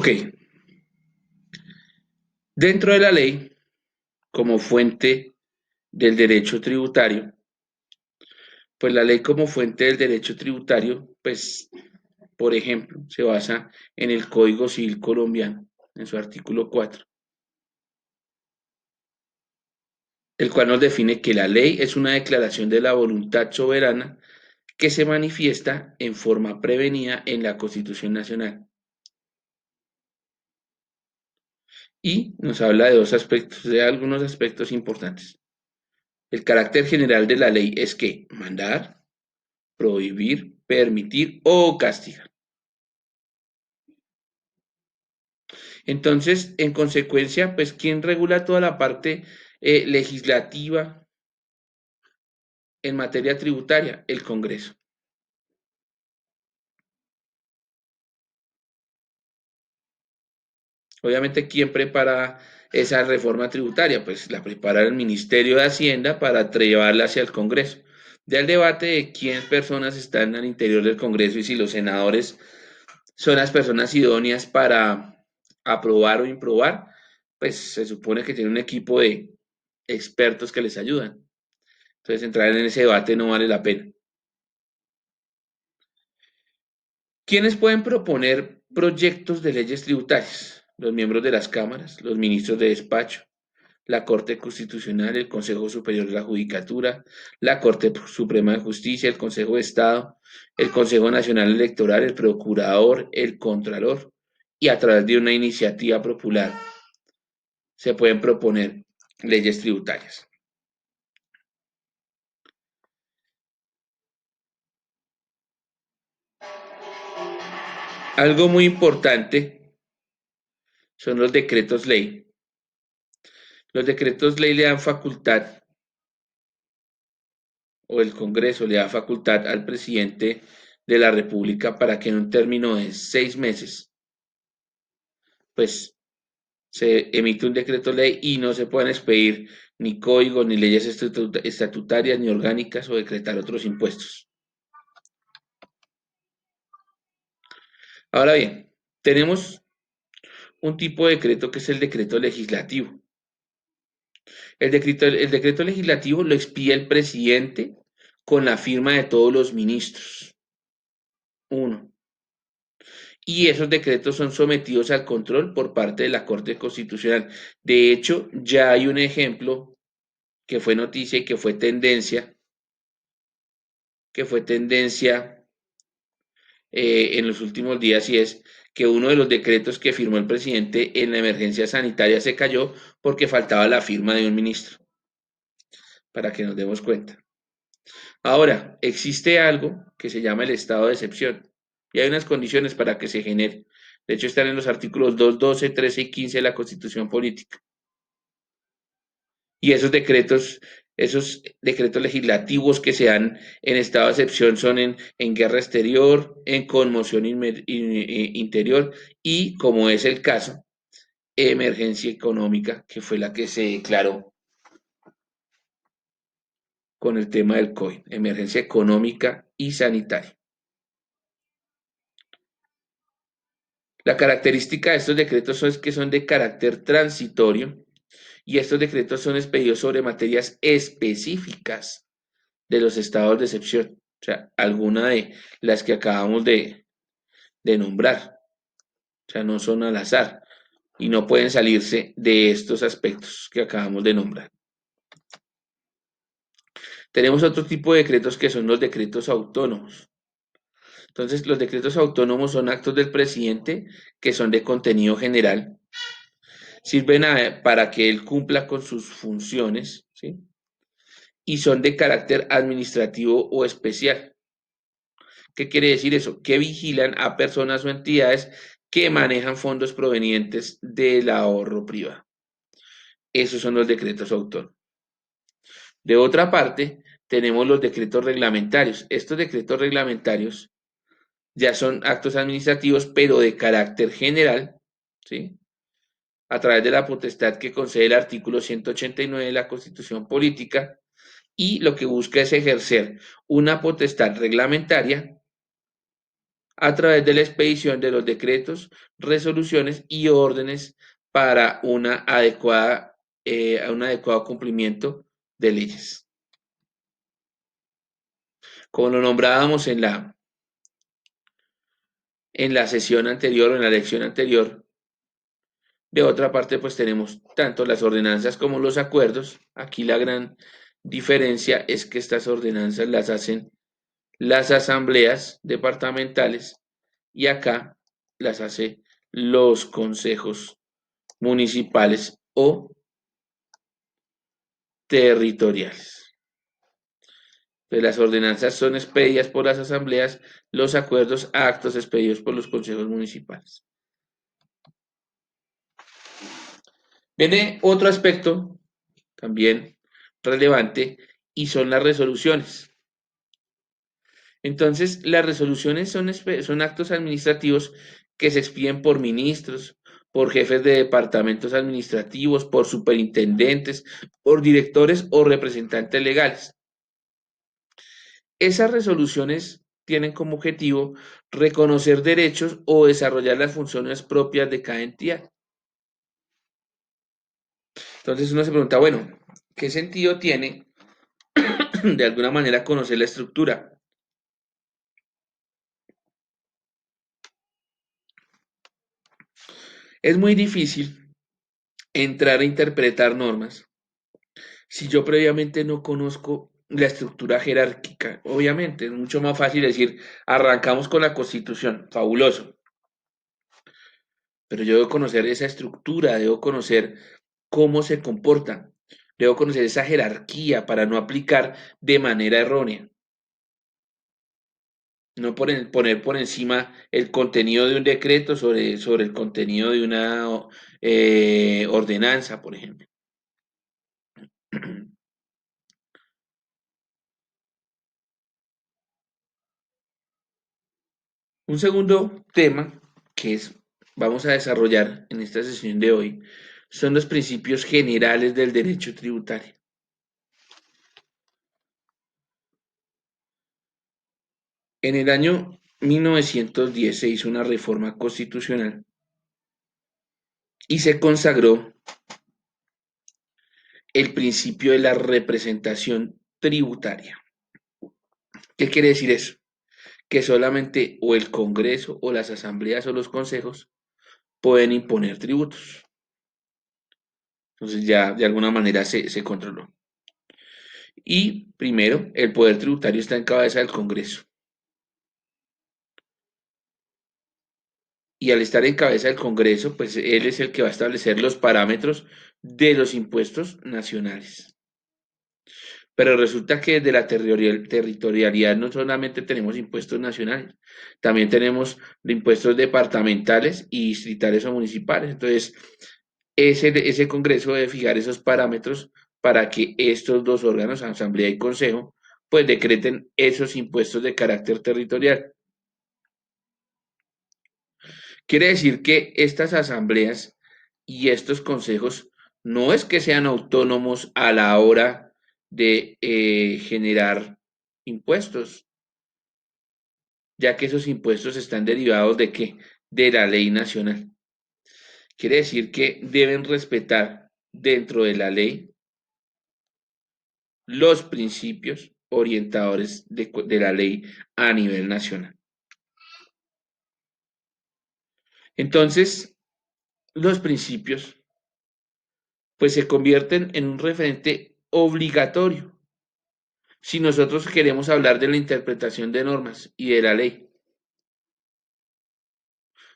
Ok, dentro de la ley, como fuente del derecho tributario, pues la ley como fuente del derecho tributario, pues, por ejemplo, se basa en el Código Civil colombiano, en su artículo 4, el cual nos define que la ley es una declaración de la voluntad soberana que se manifiesta en forma prevenida en la Constitución Nacional. Y nos habla de dos aspectos, de algunos aspectos importantes. El carácter general de la ley es que mandar, prohibir, permitir o castigar. Entonces, en consecuencia, pues, ¿quién regula toda la parte legislativa en materia tributaria? El Congreso. Obviamente, ¿quién prepara esa reforma tributaria? Pues la prepara el Ministerio de Hacienda para llevarla hacia el Congreso. Ya el debate de quiénes personas están al interior del Congreso y si los senadores son las personas idóneas para aprobar o improbar, pues se supone que tiene un equipo de expertos que les ayudan. Entonces entrar en ese debate no vale la pena. ¿Quiénes pueden proponer proyectos de leyes tributarias? Los miembros de las cámaras, los ministros de despacho, la Corte Constitucional, el Consejo Superior de la Judicatura, la Corte Suprema de Justicia, el Consejo de Estado, el Consejo Nacional Electoral, el Procurador, el Contralor, y a través de una iniciativa popular se pueden proponer leyes tributarias. Algo muy importante son los decretos ley. Los decretos ley le dan facultad, o el Congreso le da facultad al presidente de la República para que en un término de 6 meses, pues se emite un decreto ley y no se pueden expedir ni códigos, ni leyes estatutarias, ni orgánicas o decretar otros impuestos. Ahora bien, tenemos un tipo de decreto que es el decreto legislativo. El decreto legislativo lo expide el presidente con la firma de todos los ministros. Uno. Y esos decretos son sometidos al control por parte de la Corte Constitucional. De hecho, ya hay un ejemplo que fue noticia y que fue tendencia en los últimos días, y es que uno de los decretos que firmó el presidente en la emergencia sanitaria se cayó porque faltaba la firma de un ministro, para que nos demos cuenta. Ahora, existe algo que se llama el estado de excepción y hay unas condiciones para que se genere. De hecho, están en los artículos 2, 12, 13 y 15 de la Constitución Política. Y esos decretos legislativos que se dan en estado de excepción son en guerra exterior, en conmoción interior y, como es el caso, emergencia económica, que fue la que se declaró con el tema del COVID, emergencia económica y sanitaria. La característica de estos decretos es que son de carácter transitorio y estos decretos son expedidos sobre materias específicas de los estados de excepción, o sea, alguna de las que acabamos de nombrar, o sea, no son al azar y no pueden salirse de estos aspectos que acabamos de nombrar. Tenemos otro tipo de decretos que son los decretos autónomos. Entonces, los decretos autónomos son actos del presidente que son de contenido general, sirven para que él cumpla con sus funciones, ¿sí? Y son de carácter administrativo o especial. ¿Qué quiere decir eso? Que vigilan a personas o entidades que manejan fondos provenientes del ahorro privado. Esos son los decretos autónomos. De otra parte, tenemos los decretos reglamentarios. Estos decretos reglamentarios ya son actos administrativos, pero de carácter general, ¿sí? A través de la potestad que concede el artículo 189 de la Constitución Política, y lo que busca es ejercer una potestad reglamentaria a través de la expedición de los decretos, resoluciones y órdenes para un adecuado cumplimiento de leyes. Como lo nombrábamos en la sesión anterior o en la lección anterior, de otra parte, pues tenemos tanto las ordenanzas como los acuerdos. Aquí la gran diferencia es que estas ordenanzas las hacen las asambleas departamentales y acá las hace los consejos municipales o territoriales. Entonces, las ordenanzas son expedidas por las asambleas, los acuerdos, actos expedidos por los consejos municipales. Viene otro aspecto también relevante y son las resoluciones. Entonces, las resoluciones son actos administrativos que se expiden por ministros, por jefes de departamentos administrativos, por superintendentes, por directores o representantes legales. Esas resoluciones tienen como objetivo reconocer derechos o desarrollar las funciones propias de cada entidad. Entonces uno se pregunta, bueno, ¿qué sentido tiene de alguna manera conocer la estructura? Es muy difícil entrar a interpretar normas si yo previamente no conozco la estructura jerárquica. Obviamente, es mucho más fácil decir, arrancamos con la Constitución, fabuloso, pero yo debo conocer esa estructura, debo conocer cómo se comporta, debo conocer esa jerarquía para no aplicar de manera errónea. No poner por encima el contenido de un decreto sobre el contenido de una ordenanza, por ejemplo. Un segundo tema que vamos a desarrollar en esta sesión de hoy son los principios generales del derecho tributario. En el año 1910 se hizo una reforma constitucional y se consagró el principio de la representación tributaria. ¿Qué quiere decir eso? Que solamente o el Congreso o las asambleas o los consejos pueden imponer tributos. Entonces ya de alguna manera se controló. Y primero, el poder tributario está en cabeza del Congreso. Y al estar en cabeza del Congreso, pues él es el que va a establecer los parámetros de los impuestos nacionales. Pero resulta que de la territorialidad no solamente tenemos impuestos nacionales, también tenemos impuestos departamentales y distritales o municipales. Entonces, ese Congreso debe fijar esos parámetros para que estos dos órganos, Asamblea y Consejo, pues decreten esos impuestos de carácter territorial. Quiere decir que estas asambleas y estos consejos no es que sean autónomos a la hora de generar impuestos, ya que esos impuestos están derivados de qué? De la ley nacional. Quiere decir que deben respetar dentro de la ley los principios orientadores de la ley a nivel nacional. Entonces, los principios pues se convierten en un referente obligatorio si nosotros queremos hablar de la interpretación de normas y de la ley,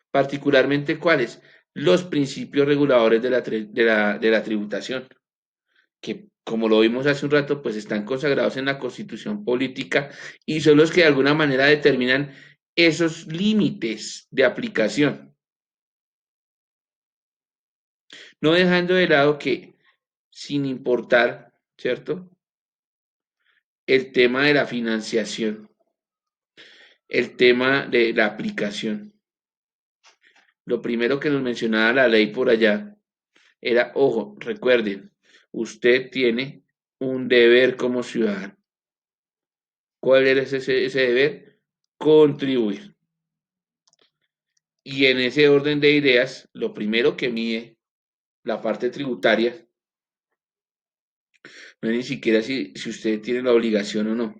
particularmente cuáles, los principios reguladores de la tributación, que como lo vimos hace un rato, pues están consagrados en la Constitución política y son los que de alguna manera determinan esos límites de aplicación, no dejando de lado que sin importar, ¿cierto? El tema de la financiación, el tema de la aplicación. Lo primero que nos mencionaba la ley por allá era, ojo, recuerden, usted tiene un deber como ciudadano. ¿Cuál era ese deber? Contribuir. Y en ese orden de ideas, lo primero que mide la parte tributaria no es ni siquiera si usted tiene la obligación o no,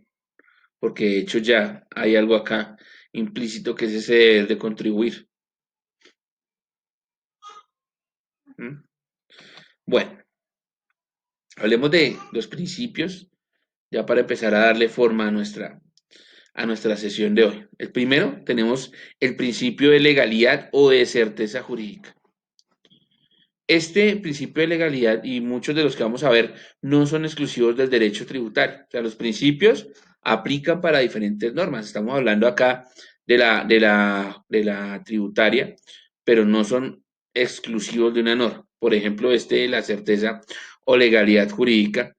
porque de hecho ya hay algo acá implícito que es ese deber de contribuir. ¿Mm? Bueno, hablemos de los principios ya para empezar a darle forma a nuestra sesión de hoy. El primero, tenemos el principio de legalidad o de certeza jurídica. Este principio de legalidad y muchos de los que vamos a ver no son exclusivos del derecho tributario. O sea, los principios aplican para diferentes normas. Estamos hablando acá de la tributaria, pero no son exclusivos de una norma. Por ejemplo, la certeza o legalidad jurídica.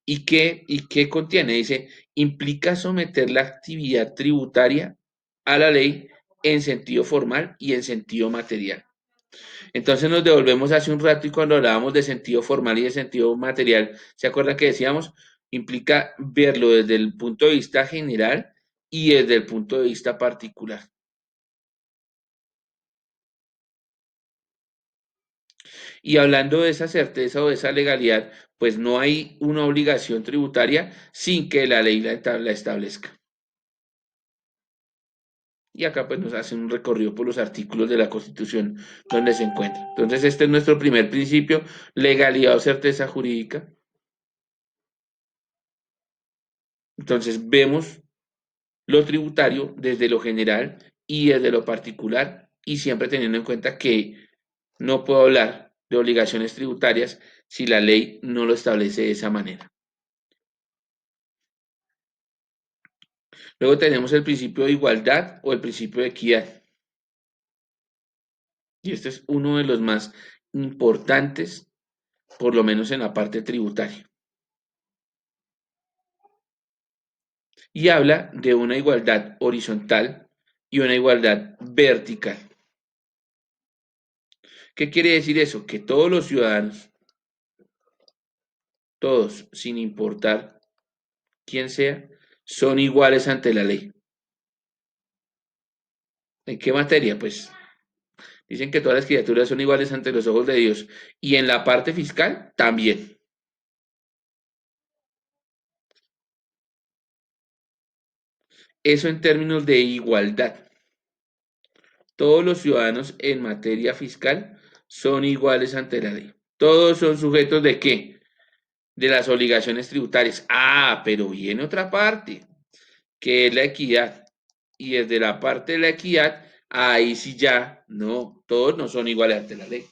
¿Y qué contiene? Dice, implica someter la actividad tributaria a la ley en sentido formal y en sentido material. Entonces nos devolvemos hace un rato y cuando hablábamos de sentido formal y de sentido material, ¿se acuerdan que decíamos? Implica verlo desde el punto de vista general y desde el punto de vista particular. Y hablando de esa certeza o de esa legalidad, pues no hay una obligación tributaria sin que la ley la establezca. Y acá pues nos hacen un recorrido por los artículos de la Constitución donde se encuentra. Entonces este es nuestro primer principio, legalidad o certeza jurídica. Entonces vemos lo tributario desde lo general y desde lo particular y siempre teniendo en cuenta que no puedo hablar de obligaciones tributarias si la ley no lo establece de esa manera. Luego tenemos el principio de igualdad o el principio de equidad. Y este es uno de los más importantes, por lo menos en la parte tributaria. Y habla de una igualdad horizontal y una igualdad vertical. ¿Qué quiere decir eso? Que todos los ciudadanos, todos, sin importar quién sea, son iguales ante la ley. ¿En qué materia? Pues dicen que todas las criaturas son iguales ante los ojos de Dios. Y en la parte fiscal también. Eso en términos de igualdad. Todos los ciudadanos en materia fiscal son iguales ante la ley. Todos son sujetos de qué? De las obligaciones tributarias. Ah, pero viene otra parte, que es la equidad. Y desde la parte de la equidad, ahí sí ya, no, todos no son iguales ante la ley.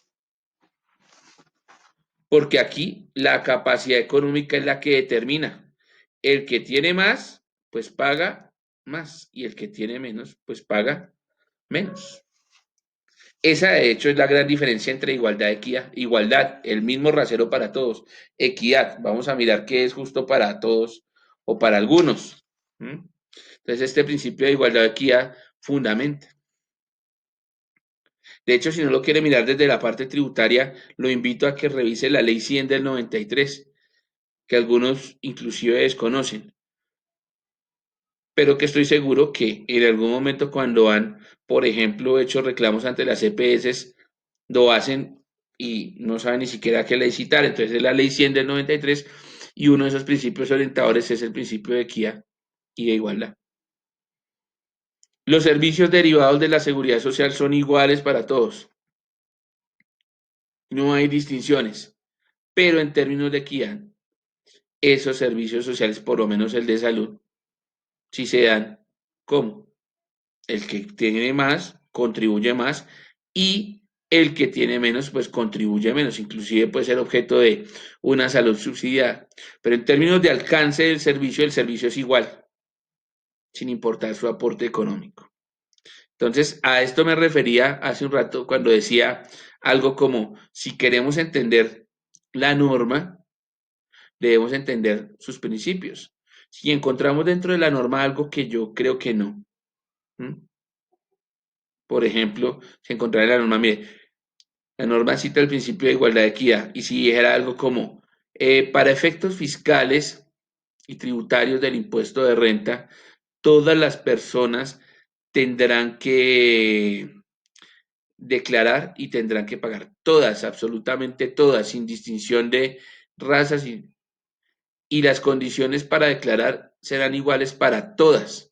Porque aquí la capacidad económica es la que determina. El que tiene más, pues paga más. Y el que tiene menos, pues paga menos. Esa, de hecho, es la gran diferencia entre igualdad y equidad. Igualdad, el mismo rasero para todos. Equidad, vamos a mirar qué es justo para todos o para algunos. ¿Mm? Entonces, este principio de igualdad y equidad fundamenta. De hecho, si no lo quiere mirar desde la parte tributaria, lo invito a que revise la Ley 100 del 93, que algunos inclusive desconocen, pero que estoy seguro que en algún momento cuando han, por ejemplo, hecho reclamos ante las EPS, lo hacen y no saben ni siquiera qué ley citar. Entonces es la Ley 100 del 93 y uno de esos principios orientadores es el principio de equidad y de igualdad. Los servicios derivados de la seguridad social son iguales para todos. No hay distinciones, pero en términos de equidad, esos servicios sociales, por lo menos el de salud, sí se dan como el que tiene más contribuye más y el que tiene menos pues contribuye menos, inclusive puede ser objeto de una salud subsidiada, pero en términos de alcance del servicio, el servicio es igual, sin importar su aporte económico. Entonces, a esto me refería hace un rato cuando decía algo como, si queremos entender la norma, debemos entender sus principios. Si encontramos dentro de la norma algo que yo creo que no, ¿m? Por ejemplo, si encontrara la norma, mire, la norma cita el principio de igualdad de equidad y si dijera algo como, para efectos fiscales y tributarios del impuesto de renta, todas las personas tendrán que declarar y tendrán que pagar todas, absolutamente todas, sin distinción de razas y las condiciones para declarar serán iguales para todas.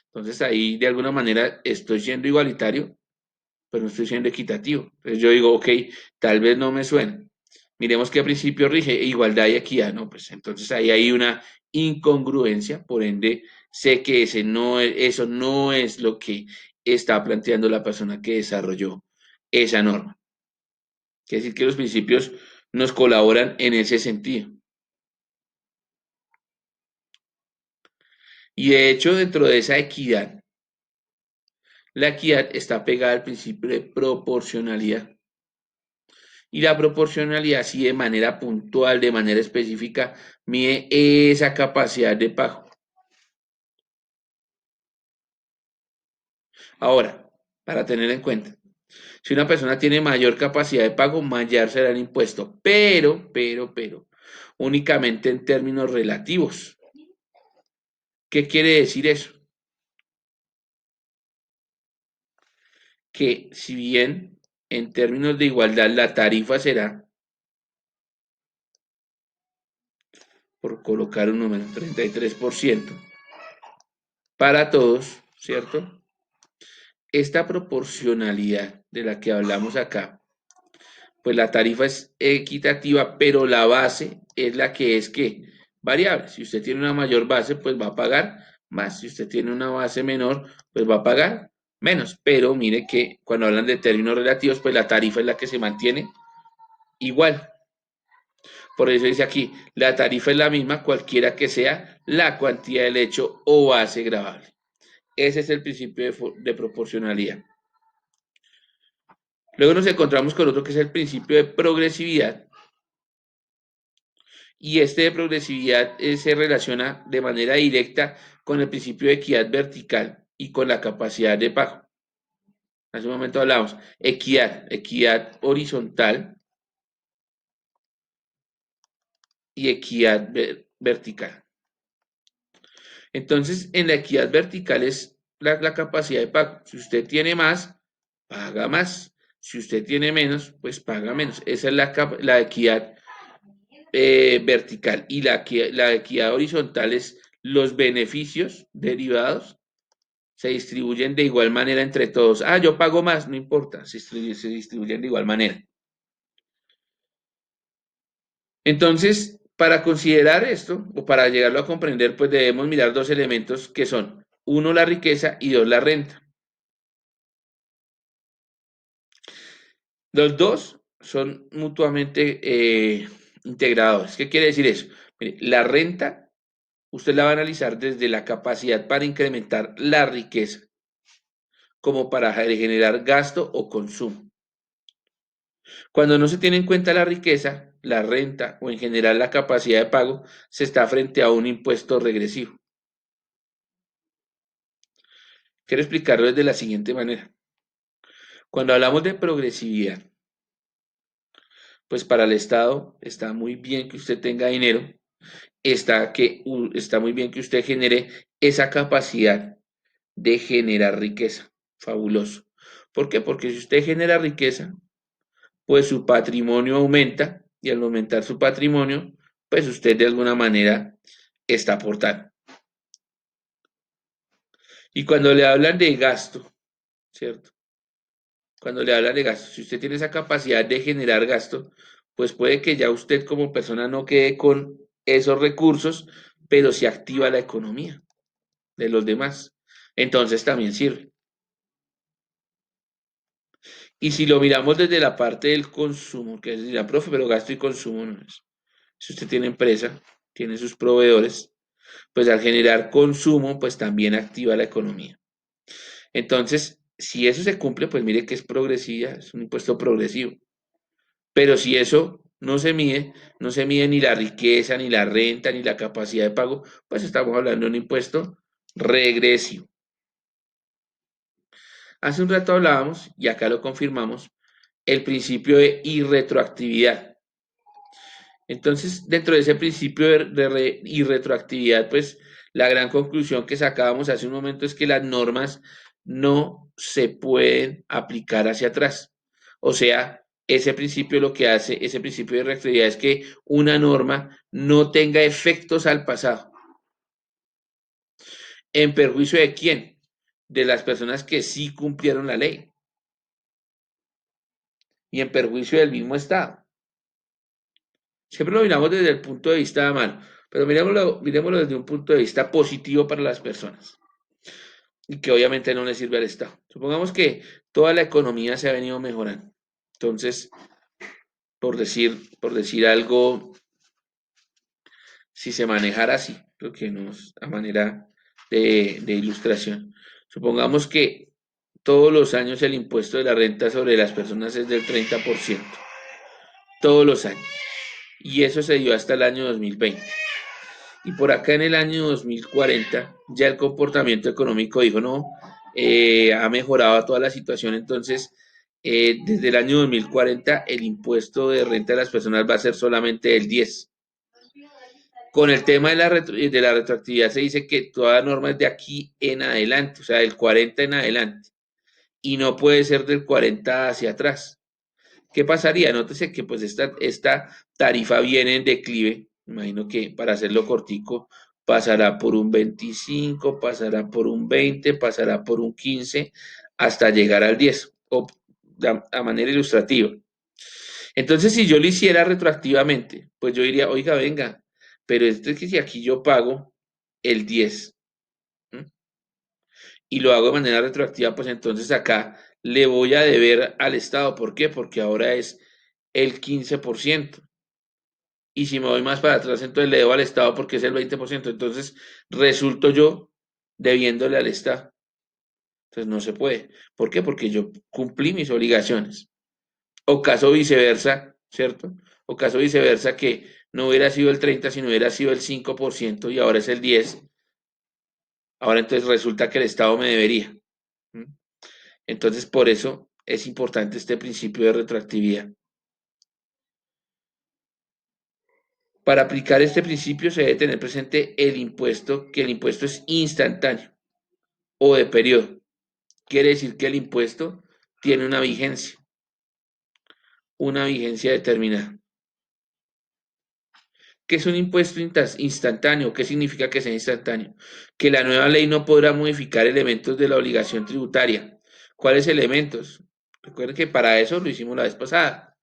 Entonces ahí de alguna manera estoy siendo igualitario, pero no estoy siendo equitativo. Entonces yo digo, ok, tal vez no me suena. Miremos qué principio rige, igualdad y equidad, ¿no? Pues entonces ahí hay una incongruencia, por ende sé que eso no es lo que está planteando la persona que desarrolló esa norma. Quiere decir que los principios nos colaboran en ese sentido. Y de hecho, dentro de esa equidad, la equidad está pegada al principio de proporcionalidad. Y la proporcionalidad, sí, de manera puntual, de manera específica, mide esa capacidad de pago. Ahora, para tener en cuenta, si una persona tiene mayor capacidad de pago, mayor será el impuesto, pero, únicamente en términos relativos. ¿Qué quiere decir eso? Que si bien en términos de igualdad la tarifa será, por colocar un número, 33% para todos, ¿cierto? Esta proporcionalidad de la que hablamos acá, pues la tarifa es equitativa, pero la base es la que es que variable. Si usted tiene una mayor base, pues va a pagar más. Si usted tiene una base menor, pues va a pagar menos. Pero mire que cuando hablan de términos relativos, pues la tarifa es la que se mantiene igual. Por eso dice aquí, la tarifa es la misma cualquiera que sea la cuantía del hecho o base gravable. Ese es el principio de proporcionalidad. Luego nos encontramos con otro que es el principio de progresividad. Y este de progresividad se relaciona de manera directa con el principio de equidad vertical y con la capacidad de pago. Hace un momento hablamos, equidad horizontal y equidad vertical. Entonces, en la equidad vertical es la capacidad de pago. Si usted tiene más, paga más. Si usted tiene menos, pues paga menos. Esa es la equidad vertical. Y la equidad horizontal es los beneficios derivados se distribuyen de igual manera entre todos. Ah, yo pago más, no importa, se distribuyen de igual manera. Entonces, para considerar esto, o para llegarlo a comprender, pues debemos mirar dos elementos que son, uno, la riqueza y dos, la renta. Los dos son mutuamente integradores. ¿Qué quiere decir eso? Mire, la renta, usted la va a analizar desde la capacidad para incrementar la riqueza, como para generar gasto o consumo. Cuando no se tiene en cuenta la riqueza, la renta o en general la capacidad de pago, se está frente a un impuesto regresivo. Quiero explicarlo desde la siguiente manera. Cuando hablamos de progresividad, pues para el Estado está muy bien que usted tenga dinero, está muy bien que usted genere esa capacidad de generar riqueza. Fabuloso. ¿Por qué? Porque si usted genera riqueza, pues su patrimonio aumenta y al aumentar su patrimonio, pues usted de alguna manera está aportando. Y cuando le hablan de gasto, ¿cierto? Cuando le hablan de gasto, si usted tiene esa capacidad de generar gasto, pues puede que ya usted como persona no quede con esos recursos, pero se activa la economía de los demás. Entonces también sirve. Y si lo miramos desde la parte del consumo, que dirá, profe, pero gasto y consumo no es. Si usted tiene empresa, tiene sus proveedores, pues al generar consumo, pues también activa la economía. Entonces, si eso se cumple, pues mire que es progresiva, es un impuesto progresivo. Pero si eso no se mide ni la riqueza, ni la renta, ni la capacidad de pago, pues estamos hablando de un impuesto regresivo. Hace un rato hablábamos, y acá lo confirmamos, el principio de irretroactividad. Entonces, dentro de ese principio de irretroactividad, pues la gran conclusión que sacábamos hace un momento es que las normas no se pueden aplicar hacia atrás. O sea, ese principio lo que hace, ese principio de retroactividad es que una norma no tenga efectos al pasado. ¿En perjuicio de quién? De las personas que sí cumplieron la ley y en perjuicio del mismo Estado. Siempre lo miramos desde el punto de vista malo, pero miremoslo desde un punto de vista positivo para las personas y que obviamente no le sirve al Estado. Supongamos que toda la economía se ha venido mejorando. Entonces, por decir algo, si se manejara así, porque no es a manera de ilustración. Supongamos que todos los años el impuesto de la renta sobre las personas es del 30%, todos los años. Y eso se dio hasta el año 2020. Y por acá en el año 2040 ya el comportamiento económico dijo, no, ha mejorado toda la situación, entonces desde el año 2040 el impuesto de renta de las personas va a ser solamente el 10. Con el tema de la retroactividad se dice que toda norma es de aquí en adelante, o sea, del 40 en adelante, y no puede ser del 40 hacia atrás. ¿Qué pasaría? Nótese que pues esta tarifa viene en declive, imagino que para hacerlo cortico, pasará por un 25, pasará por un 20, pasará por un 15, hasta llegar al 10, o a manera ilustrativa. Entonces, si yo lo hiciera retroactivamente, pues yo diría, oiga, venga, pero esto es que si aquí yo pago el 10, ¿m? Y lo hago de manera retroactiva, pues entonces acá le voy a deber al Estado. ¿Por qué? Porque ahora es el 15%. Y si me voy más para atrás, entonces le debo al Estado porque es el 20%. Entonces resulto yo debiéndole al Estado. Entonces no se puede. ¿Por qué? Porque yo cumplí mis obligaciones. O caso viceversa, ¿cierto? O caso viceversa que no hubiera sido el 30, sino hubiera sido el 5% y ahora es el 10. Ahora entonces resulta que el Estado me debería. ¿M? Entonces por eso es importante este principio de retroactividad. Para aplicar este principio se debe tener presente que el impuesto es instantáneo o de periodo. Quiere decir que el impuesto tiene una vigencia determinada. ¿Qué es un impuesto instantáneo? ¿Qué significa que sea instantáneo? Que la nueva ley no podrá modificar elementos de la obligación tributaria. ¿Cuáles elementos? Recuerden que para eso lo hicimos la vez pasada.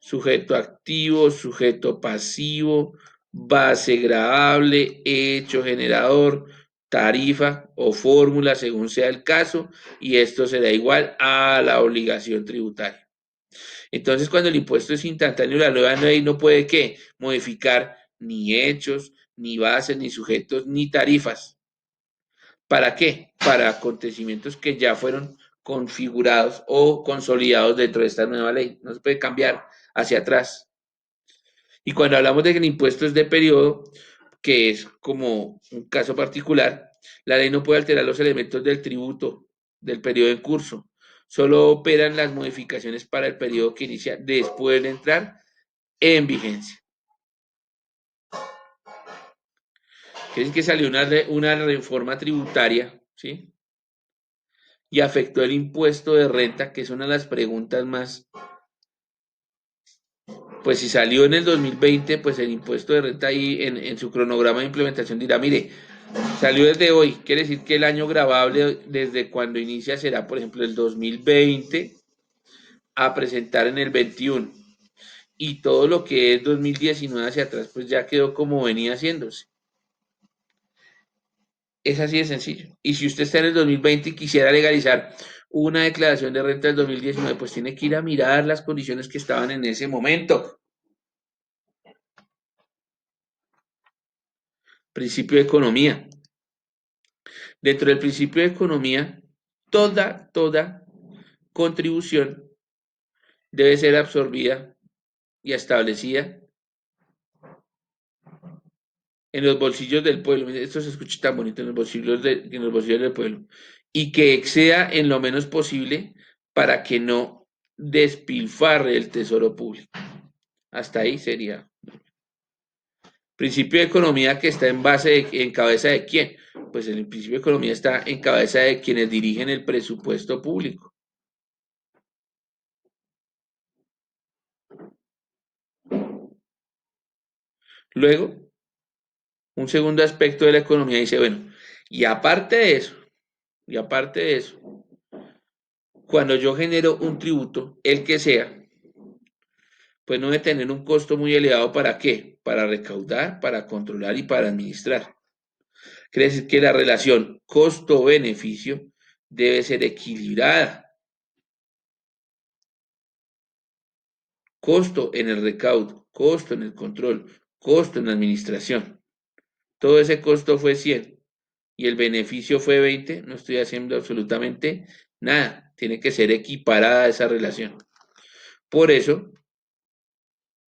Sujeto activo, sujeto pasivo, base gravable, hecho generador, tarifa o fórmula según sea el caso, y esto será igual a la obligación tributaria. Entonces, cuando el impuesto es instantáneo, la nueva ley no puede ¿qué? Modificar ni hechos, ni bases, ni sujetos, ni tarifas. ¿Para qué? Para acontecimientos que ya fueron configurados o consolidados dentro de esta nueva ley. No se puede cambiar hacia atrás. Y cuando hablamos de que el impuesto es de periodo, que es como un caso particular, la ley no puede alterar los elementos del tributo del periodo en curso. Solo operan las modificaciones para el periodo que inicia después de entrar en vigencia. Quieren que salió una reforma tributaria, ¿sí? Y afectó el impuesto de renta, que es una de las preguntas más, pues si salió en el 2020, pues el impuesto de renta ahí en su cronograma de implementación dirá, mire, salió desde hoy, quiere decir que el año grabable desde cuando inicia será, por ejemplo, el 2020 a presentar en el 21. Y todo lo que es 2019 hacia atrás, pues ya quedó como venía haciéndose. Es así de sencillo. Y si usted está en el 2020 y quisiera legalizar una declaración de renta del 2019, pues tiene que ir a mirar las condiciones que estaban en ese momento. Principio de economía. Dentro del principio de economía, toda contribución debe ser absorbida y establecida en los bolsillos del pueblo. Esto se escucha tan bonito, en los bolsillos del pueblo. Y que exceda en lo menos posible para que no despilfarre el tesoro público. Hasta ahí sería. Principio de economía que está en cabeza de quién. Pues el principio de economía está en cabeza de quienes dirigen el presupuesto público. Luego, un segundo aspecto de la economía dice, bueno, y aparte de eso, y aparte de eso, cuando yo genero un tributo, el que sea, pues no debe tener un costo muy elevado. ¿Para qué? Para recaudar, para controlar y para administrar. Quiere decir que la relación costo-beneficio debe ser equilibrada. Costo en el recaudo, costo en el control, costo en la administración. Todo ese costo fue 100 y el beneficio fue 20, no estoy haciendo absolutamente nada. Tiene que ser equiparada esa relación. Por eso,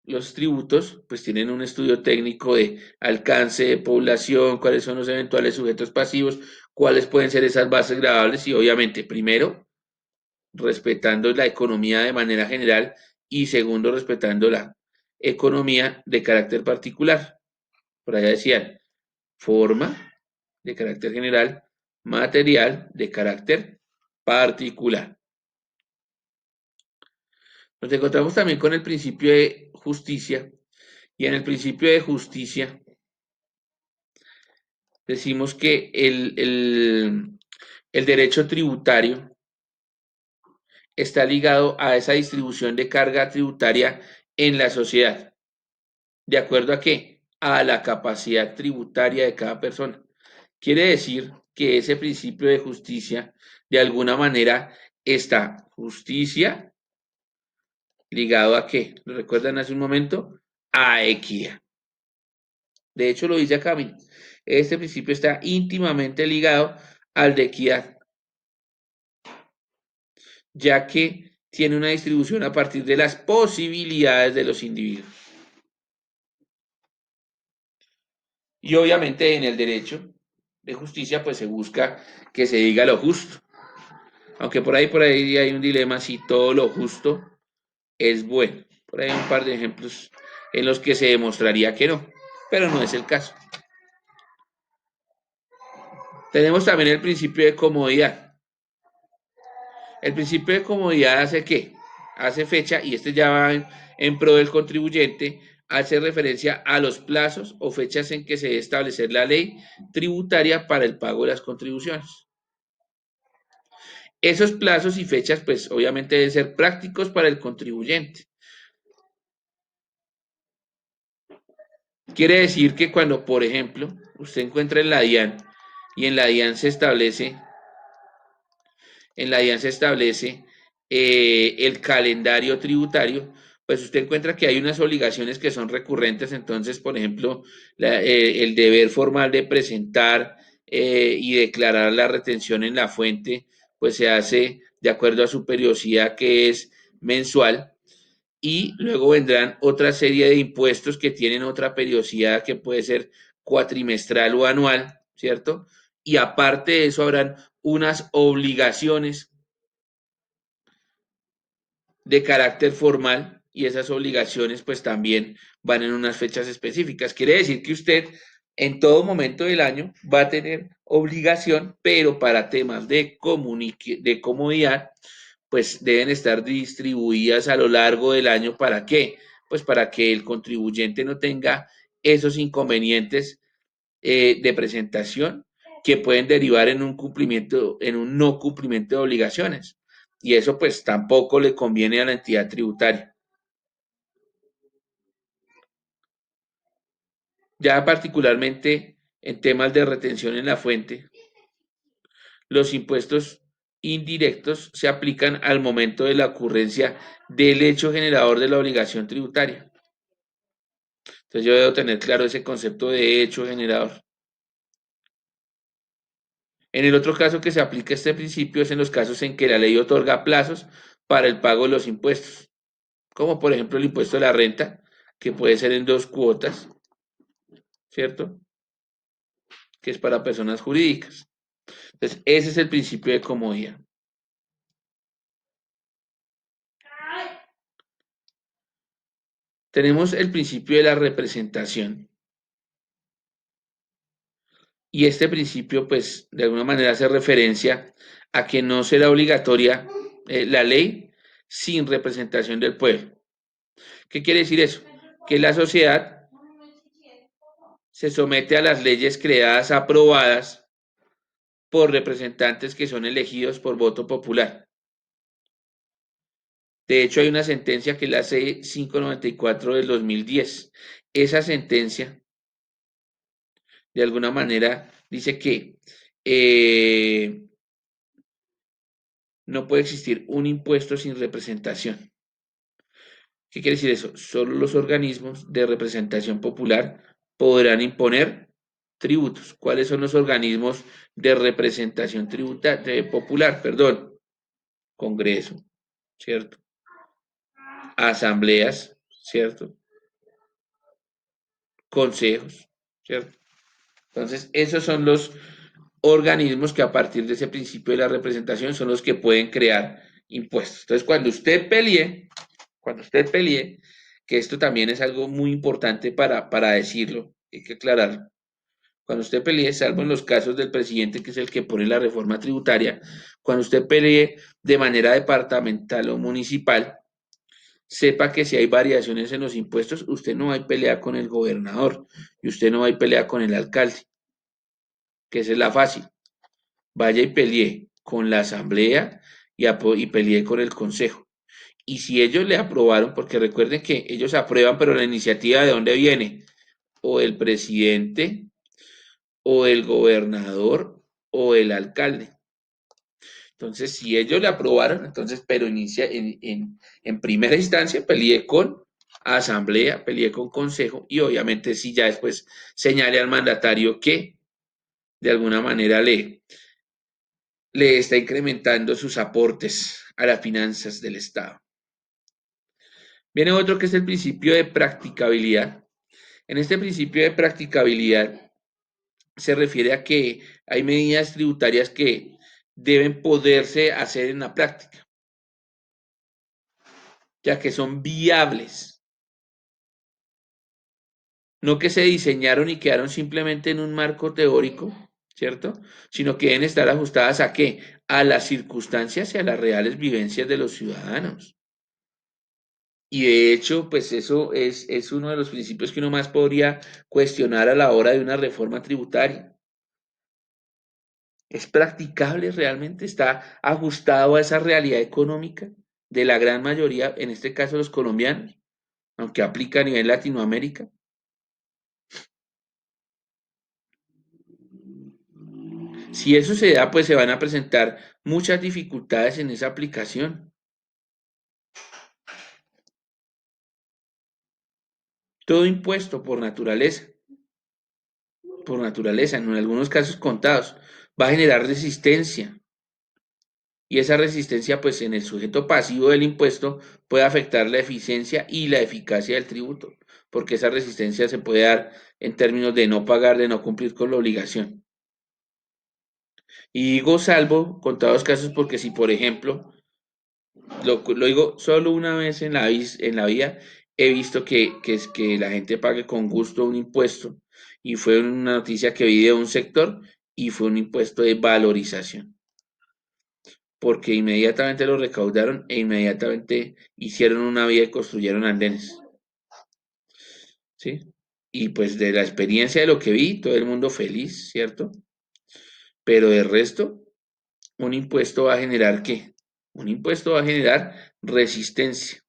los tributos pues tienen un estudio técnico de alcance de población, cuáles son los eventuales sujetos pasivos, cuáles pueden ser esas bases gravables y obviamente, primero, respetando la economía de manera general y segundo, respetando la economía de carácter particular. Por allá decían, forma de carácter general, material de carácter particular. Nos encontramos también con el principio de justicia y en el principio de justicia decimos que el derecho tributario está ligado a esa distribución de carga tributaria en la sociedad. ¿De acuerdo a qué? A la capacidad tributaria de cada persona. Quiere decir que ese principio de justicia, de alguna manera, está justicia ligado a qué. ¿Lo recuerdan hace un momento? A equidad. De hecho, lo dice acá, miren. Este principio está íntimamente ligado al de equidad, ya que tiene una distribución a partir de las posibilidades de los individuos. Y obviamente en el derecho de justicia, pues se busca que se diga lo justo. Aunque por ahí hay un dilema si todo lo justo es bueno. Por ahí hay un par de ejemplos en los que se demostraría que no, pero no es el caso. Tenemos también el principio de comodidad. El principio de comodidad hace qué? Hace fecha, y este ya va en pro del contribuyente, hace referencia a los plazos o fechas en que se debe establecer la ley tributaria para el pago de las contribuciones. Esos plazos y fechas, pues obviamente deben ser prácticos para el contribuyente. Quiere decir que cuando, por ejemplo, usted encuentra en la DIAN y en la DIAN se establece el calendario tributario, pues usted encuentra que hay unas obligaciones que son recurrentes, entonces, por ejemplo, el deber formal de presentar y declarar la retención en la fuente, pues se hace de acuerdo a su periodicidad que es mensual y luego vendrán otra serie de impuestos que tienen otra periodicidad que puede ser cuatrimestral o anual, ¿cierto? Y aparte de eso habrán unas obligaciones de carácter formal y esas obligaciones pues también van en unas fechas específicas. Quiere decir que usted en todo momento del año va a tener obligación, pero para temas de comodidad, pues deben estar distribuidas a lo largo del año. ¿Para qué? Pues para que el contribuyente no tenga esos inconvenientes de presentación que pueden derivar en un cumplimiento, en un no cumplimiento de obligaciones. Y eso pues tampoco le conviene a la entidad tributaria. Ya particularmente en temas de retención en la fuente, los impuestos indirectos se aplican al momento de la ocurrencia del hecho generador de la obligación tributaria. Entonces yo debo tener claro ese concepto de hecho generador. En el otro caso que se aplica este principio es en los casos en que la ley otorga plazos para el pago de los impuestos, como por ejemplo el impuesto de la renta, que puede ser en dos cuotas, ¿cierto? Que es para personas jurídicas. Entonces, ese es el principio de comodidad. Tenemos el principio de la representación. Y este principio, pues, de alguna manera hace referencia a que no será obligatoria la ley sin representación del pueblo. ¿Qué quiere decir eso? Que la sociedad se somete a las leyes creadas, aprobadas por representantes que son elegidos por voto popular. De hecho, hay una sentencia que es la C-594 del 2010. Esa sentencia, de alguna manera, dice que no puede existir un impuesto sin representación. ¿Qué quiere decir eso? Solo los organismos de representación popular podrán imponer tributos. ¿Cuáles son los organismos de representación popular? Perdón, Congreso, ¿cierto? Asambleas, ¿cierto? Consejos, ¿cierto? Entonces, esos son los organismos que a partir de ese principio de la representación son los que pueden crear impuestos. Entonces, cuando usted pelee, que esto también es algo muy importante para decirlo, hay que aclararlo. Cuando usted pelee, salvo en los casos del presidente, que es el que pone la reforma tributaria, cuando usted pelee de manera departamental o municipal, sepa que si hay variaciones en los impuestos, usted no va a pelear con el gobernador y usted no va a pelear con el alcalde, que esa es la fácil. Vaya y pelee con la asamblea y pelee con el consejo. Y si ellos le aprobaron, porque recuerden que ellos aprueban, pero la iniciativa de dónde viene, o el presidente, o el gobernador, o el alcalde. Entonces, si ellos le aprobaron, entonces, pero inicia en primera instancia, peleé con asamblea, peleé con consejo, y obviamente si ya después señale al mandatario que de alguna manera le está incrementando sus aportes a las finanzas del Estado. Viene otro que es el principio de practicabilidad. En este principio de practicabilidad se refiere a que hay medidas tributarias que deben poderse hacer en la práctica, ya que son viables, no que se diseñaron y quedaron simplemente en un marco teórico, ¿cierto? Sino que deben estar ajustadas ¿a qué? A las circunstancias y a las reales vivencias de los ciudadanos. Y de hecho, pues eso es uno de los principios que uno más podría cuestionar a la hora de una reforma tributaria. ¿Es practicable realmente? ¿Está ajustado a esa realidad económica de la gran mayoría, en este caso los colombianos, aunque aplica a nivel Latinoamérica? Si eso se da, pues se van a presentar muchas dificultades en esa aplicación. Todo impuesto por naturaleza, en algunos casos contados, va a generar resistencia. Y esa resistencia, pues en el sujeto pasivo del impuesto, puede afectar la eficiencia y la eficacia del tributo, porque esa resistencia se puede dar en términos de no pagar, de no cumplir con la obligación. Y digo salvo contados casos porque si, por ejemplo, lo digo solo una vez en la vida, he visto que la gente pague con gusto un impuesto y fue una noticia que vi de un sector y fue un impuesto de valorización, porque inmediatamente lo recaudaron e inmediatamente hicieron una vía y construyeron andenes, ¿sí? Y pues de la experiencia de lo que vi, todo el mundo feliz, ¿cierto? Pero de resto, un impuesto va a generar ¿qué? Un impuesto va a generar resistencia.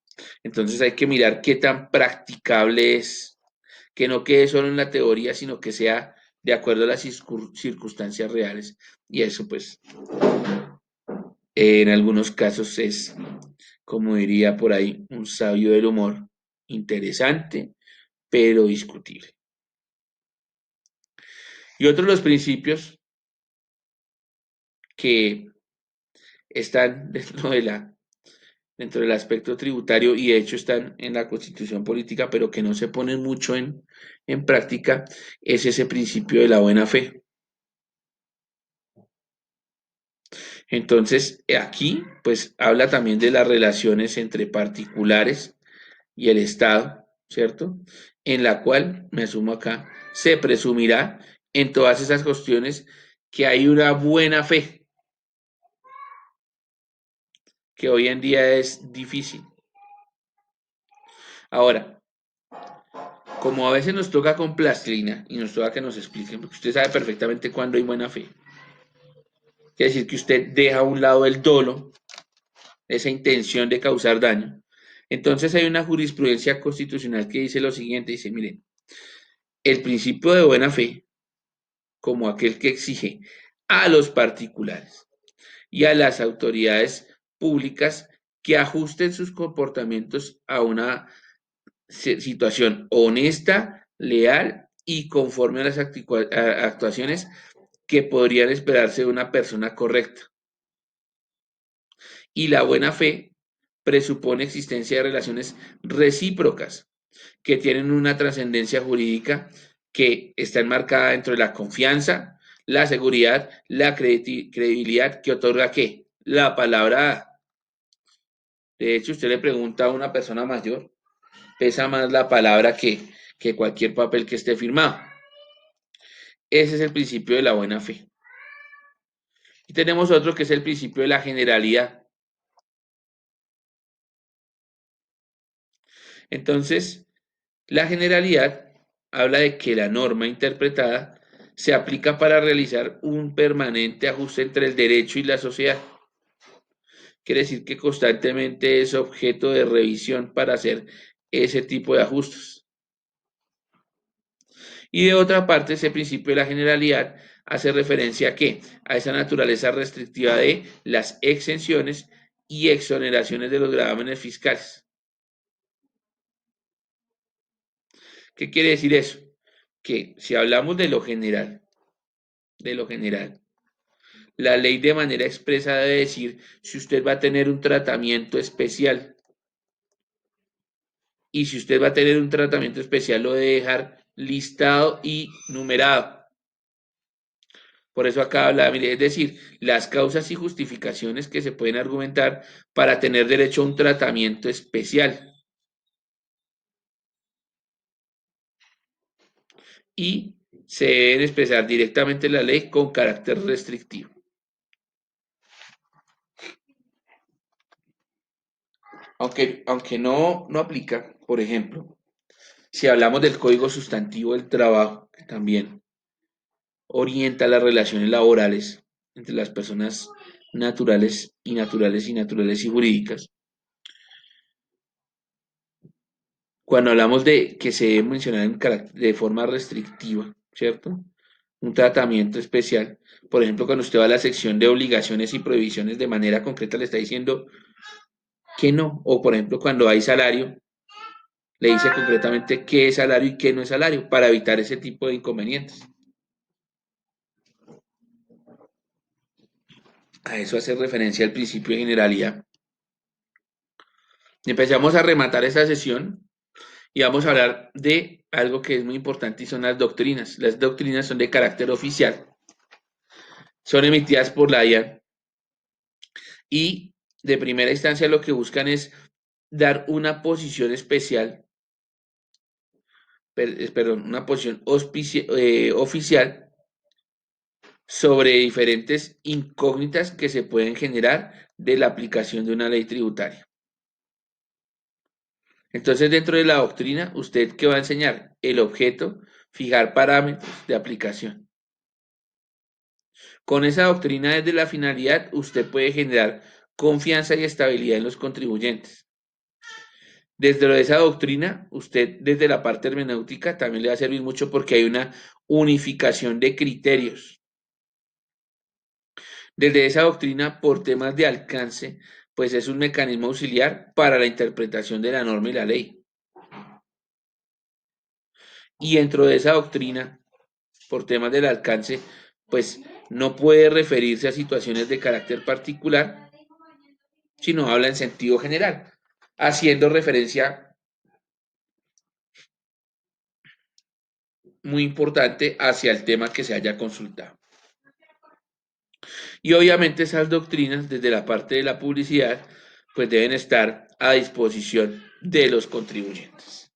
Entonces hay que mirar qué tan practicable es, que no quede solo en la teoría, sino que sea de acuerdo a las circunstancias reales. Y eso pues en algunos casos es, como diría por ahí, un sabio del humor, interesante, pero discutible. Y otro de los principios que están dentro del aspecto tributario y de hecho están en la Constitución política, pero que no se ponen mucho en práctica, es ese principio de la buena fe. Entonces, aquí, pues habla también de las relaciones entre particulares y el Estado, ¿cierto? En la cual, me asumo acá, se presumirá en todas esas cuestiones que hay una buena fe, que hoy en día es difícil. Ahora, Como a veces nos toca con plastilina y nos toca que nos expliquen, porque usted sabe perfectamente cuándo hay buena fe. Quiere decir que usted deja a un lado el dolo, esa intención de causar daño. Entonces hay una jurisprudencia constitucional que dice lo siguiente, dice, miren, el principio de buena fe, como aquel que exige a los particulares y a las autoridades públicas que ajusten sus comportamientos a una situación honesta, leal y conforme a las actuaciones que podrían esperarse de una persona correcta. Y la buena fe presupone existencia de relaciones recíprocas que tienen una trascendencia jurídica que está enmarcada dentro de la confianza, la seguridad, la credibilidad que otorga ¿qué? La palabra. De hecho, usted le pregunta a una persona mayor, pesa más la palabra que cualquier papel que esté firmado. Ese es el principio de la buena fe. Y tenemos otro que es el principio de la generalidad. Entonces, la generalidad habla de que la norma interpretada se aplica para realizar un permanente ajuste entre el derecho y la sociedad. Quiere decir que constantemente es objeto de revisión para hacer ese tipo de ajustes. Y de otra parte, ese principio de la generalidad hace referencia a qué? A esa naturaleza restrictiva de las exenciones y exoneraciones de los gravámenes fiscales. ¿Qué quiere decir eso? Que si hablamos de lo general, la ley de manera expresa debe decir si usted va a tener un tratamiento especial. Y si usted va a tener un tratamiento especial, lo debe dejar listado y numerado. Por eso acá habla, mire, es decir, las causas y justificaciones que se pueden argumentar para tener derecho a un tratamiento especial. Y se deben expresar directamente en la ley con carácter restrictivo. Aunque no aplica, por ejemplo, si hablamos del Código Sustantivo del Trabajo, que también orienta las relaciones laborales entre las personas naturales y naturales y naturales y jurídicas. Cuando hablamos de que se debe mencionar de forma restrictiva, ¿cierto? Un tratamiento especial. Por ejemplo, cuando usted va a la sección de obligaciones y prohibiciones de manera concreta, le está diciendo que no. O por ejemplo, cuando hay salario, le dice concretamente qué es salario y qué no es salario, para evitar ese tipo de inconvenientes. A eso hace referencia el principio de generalidad. Empezamos a rematar esta sesión y vamos a hablar de algo que es muy importante y son las doctrinas. Las doctrinas son de carácter oficial, son emitidas por la DIAN y de primera instancia lo que buscan es dar una posición especial, perdón, una posición oficial sobre diferentes incógnitas que se pueden generar de la aplicación de una ley tributaria. Entonces, dentro de la doctrina, ¿usted qué va a enseñar? El objeto, fijar parámetros de aplicación. Con esa doctrina desde la finalidad, usted puede generar confianza y estabilidad en los contribuyentes. Desde esa doctrina, usted desde la parte hermenéutica también le va a servir mucho porque hay una unificación de criterios. Desde esa doctrina, por temas de alcance, pues es un mecanismo auxiliar para la interpretación de la norma y la ley. Y dentro de esa doctrina, por temas del alcance, pues no puede referirse a situaciones de carácter particular, sino habla en sentido general, haciendo referencia muy importante hacia el tema que se haya consultado. Y obviamente esas doctrinas, desde la parte de la publicidad, pues deben estar a disposición de los contribuyentes.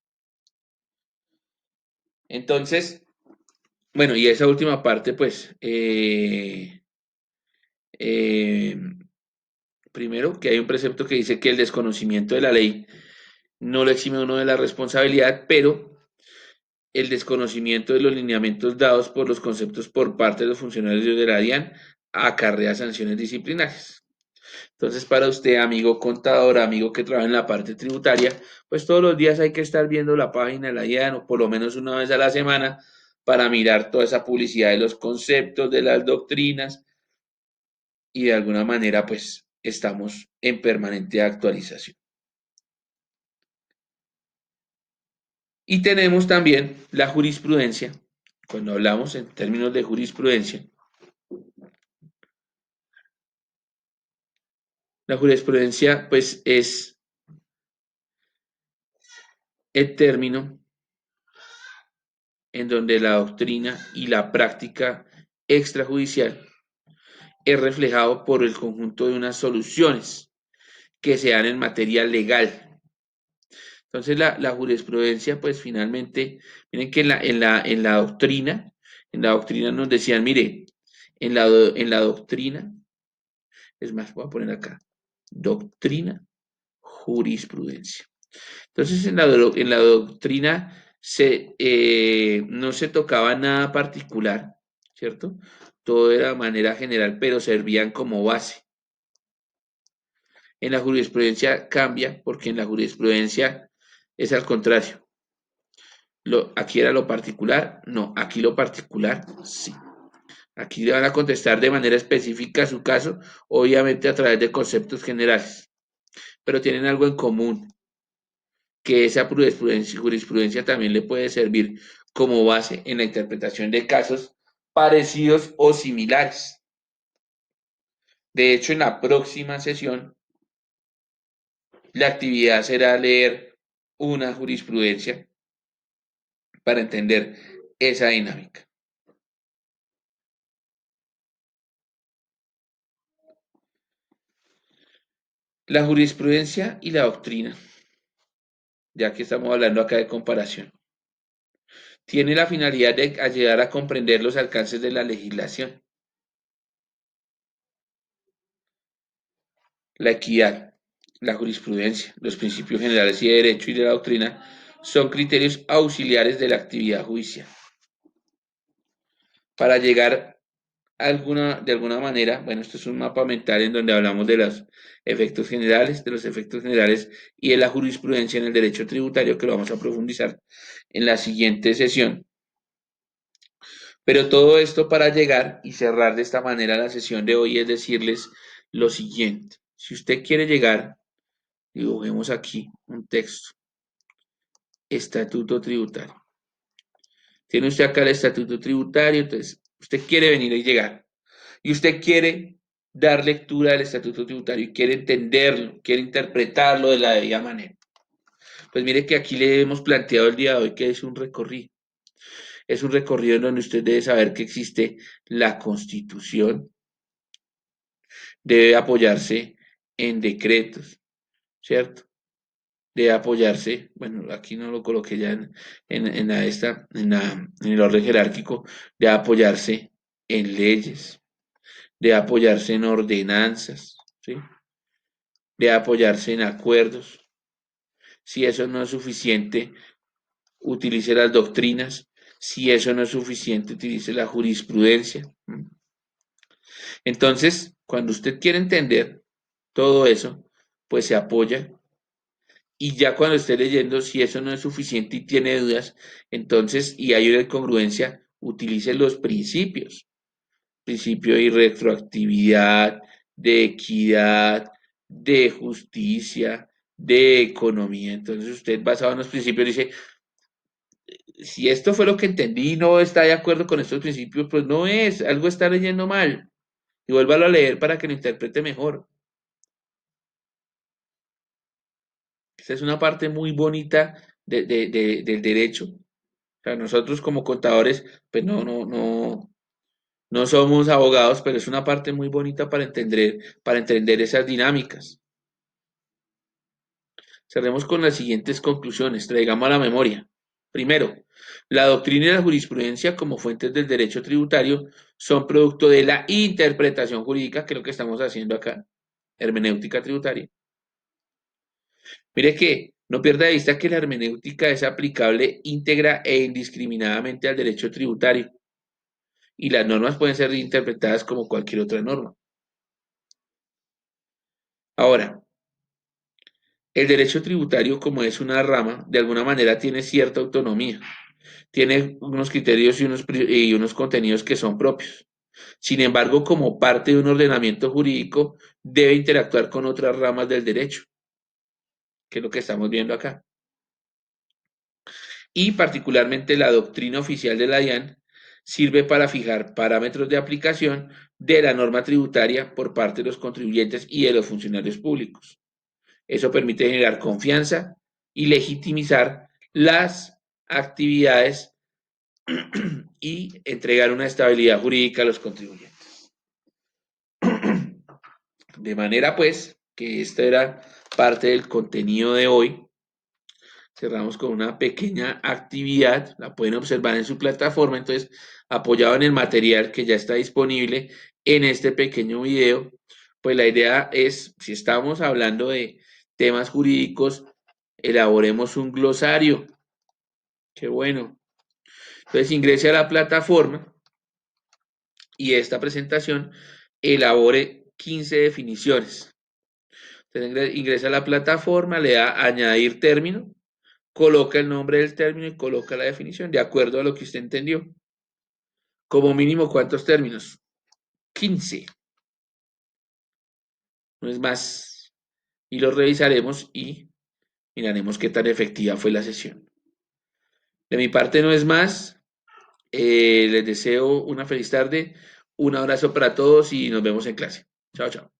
Entonces, bueno, y esa última parte, pues, eh, primero, que hay un precepto que dice que el desconocimiento de la ley no lo exime a uno de la responsabilidad, pero el desconocimiento de los lineamientos dados por los conceptos por parte de los funcionarios de la DIAN acarrea sanciones disciplinarias. Entonces, para usted, amigo contador, amigo que trabaja en la parte tributaria, pues todos los días hay que estar viendo la página de la DIAN o por lo menos una vez a la semana para mirar toda esa publicidad de los conceptos, de las doctrinas y de alguna manera, pues estamos en permanente actualización. Y tenemos también la jurisprudencia. Cuando hablamos en términos de jurisprudencia, la jurisprudencia pues es el término en donde la doctrina y la práctica extrajudicial es reflejado por el conjunto de unas soluciones que se dan en materia legal. Entonces la jurisprudencia pues finalmente, miren que en la doctrina nos decían, mire, en la doctrina, es más, voy a poner acá, doctrina, jurisprudencia. Entonces, en la doctrina no se tocaba nada particular, ¿cierto? Todo era de manera general, pero servían como base. En la jurisprudencia cambia, porque en la jurisprudencia es al contrario. Aquí era lo particular, no, aquí lo particular, sí. Aquí le van a contestar de manera específica a su caso, obviamente a través de conceptos generales, pero tienen algo en común, que esa jurisprudencia también le puede servir como base en la interpretación de casos parecidos o similares. De hecho, en la próxima sesión, la actividad será leer una jurisprudencia para entender esa dinámica. La jurisprudencia y la doctrina, ya que estamos hablando acá de comparación, tiene la finalidad de ayudar a comprender los alcances de la legislación, la equidad, la jurisprudencia, los principios generales y de derecho y de la doctrina son criterios auxiliares de la actividad judicial. Para llegar de alguna manera, bueno, esto es un mapa mental en donde hablamos de los efectos generales y de la jurisprudencia en el derecho tributario, que lo vamos a profundizar en la siguiente sesión. Pero todo esto para llegar y cerrar de esta manera la sesión de hoy es decirles lo siguiente. Si usted quiere llegar, dibujemos aquí un texto. Estatuto tributario. Tiene usted acá el estatuto tributario, entonces usted quiere venir y llegar. Y usted quiere dar lectura del estatuto tributario y quiere entenderlo, quiere interpretarlo de la debida manera. Pues mire que aquí le hemos planteado el día de hoy que es un recorrido. Es un recorrido en donde usted debe saber que existe la Constitución, debe apoyarse en decretos, ¿cierto? Debe apoyarse, bueno, aquí no lo coloqué ya en el orden jerárquico, debe apoyarse en leyes, debe apoyarse en ordenanzas, ¿sí? Debe apoyarse en acuerdos. Si eso no es suficiente, utilice las doctrinas. Si eso no es suficiente, utilice la jurisprudencia. Entonces, cuando usted quiere entender todo eso, pues se apoya. Y ya cuando esté leyendo, si eso no es suficiente y tiene dudas, entonces, y hay una incongruencia, utilice los principios. Principio de retroactividad, de equidad, de justicia, de economía. Entonces usted basado en los principios dice, si esto fue lo que entendí y no está de acuerdo con estos principios, pues no es, algo está leyendo mal. Y vuélvalo a leer para que lo interprete mejor. Esta es una parte muy bonita del derecho. O sea, nosotros como contadores, pues no somos abogados, pero es una parte muy bonita para entender esas dinámicas. Cerremos con las siguientes conclusiones, traigamos a la memoria. Primero, la doctrina y la jurisprudencia como fuentes del derecho tributario son producto de la interpretación jurídica, que es lo que estamos haciendo acá, hermenéutica tributaria. No pierda de vista que la hermenéutica es aplicable íntegra e indiscriminadamente al derecho tributario y las normas pueden ser interpretadas como cualquier otra norma. Ahora, el derecho tributario, como es una rama, de alguna manera tiene cierta autonomía, tiene unos criterios y unos contenidos que son propios. Sin embargo, como parte de un ordenamiento jurídico, debe interactuar con otras ramas del derecho, que es lo que estamos viendo acá. Y particularmente la doctrina oficial de la DIAN sirve para fijar parámetros de aplicación de la norma tributaria por parte de los contribuyentes y de los funcionarios públicos. Eso permite generar confianza y legitimizar las actividades y entregar una estabilidad jurídica a los contribuyentes. De manera pues que esta era parte del contenido de hoy. Cerramos con una pequeña actividad, la pueden observar en su plataforma, entonces apoyado en el material que ya está disponible en este pequeño video, pues la idea es, si estamos hablando de temas jurídicos, elaboremos un glosario. Qué bueno. Entonces ingrese a la plataforma y esta presentación elabore 15 definiciones. Entonces ingresa a la plataforma, le da añadir término, coloca el nombre del término y coloca la definición de acuerdo a lo que usted entendió. Como mínimo, ¿cuántos términos? 15. No es más. Y lo revisaremos y miraremos qué tan efectiva fue la sesión. De mi parte no es más. Les deseo una feliz tarde, un abrazo para todos y nos vemos en clase. Chao, chao.